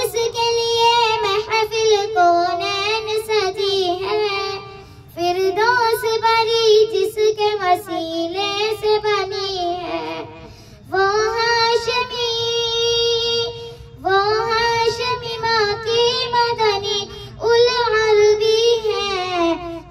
जिसके लिए महफिल कौनैन सजी है, फिरदौस बरी जिसके वसीले से बनी है, वो हाशमी माँ की मदनी उल अरबी है,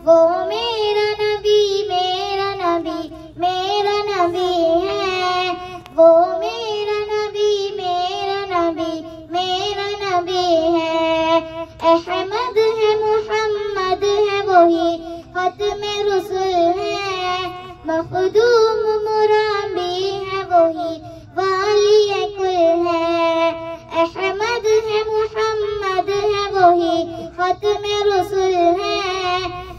वो मेरा नबी मेरा नबी मेरा नबी है, वो मेरा नबी मेरा नबी मेरा नबी है। अहमद है मुहम्मद है वही खत्मे रुसूल है, मखदूम मुराबी है वही वाली कुल है। अहमद है मुहम्मद है वही खत्मे रुसूल है,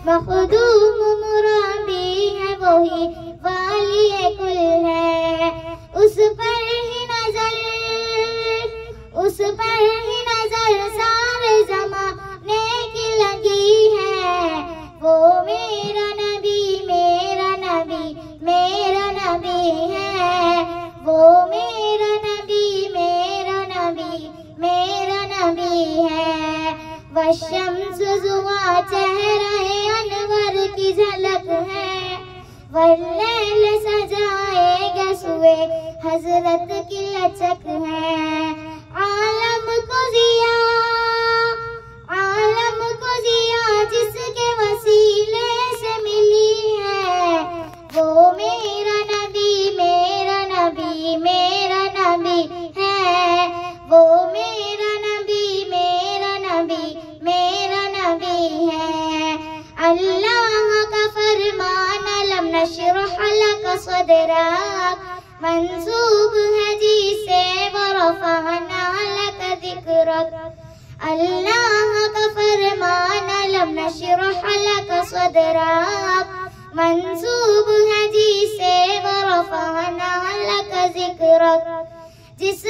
मखदूम मुराबी है वही वाली कुल है। उस पर ही नजर सारे ज़माने की लगी है, वो मेरा नबी मेरा नबी मेरा नबी है, वो मेरा नबी मेरा नबी मेरा नबी है। वशम्स जुआ चेहरे अनवर की झलक है, वल्लैल सजाएगा सुए हजरत की लचक है। आलम को जिया जिसके वसीले से मिली है, वो मेरा नबी मेरा नबी मेरा नबी है, वो मेरा नबी मेरा नबी मेरा नबी है। अल्लाह का फरमान अलम नशरह लक सदरक, मंसूब है जिसे वरफ़अना लक ज़िक्रक। अल्लाह का फरमान अलम नशरह लक सदरक, मंसूब है जिसे वरफ़अना लक ज़िक्रक। जिस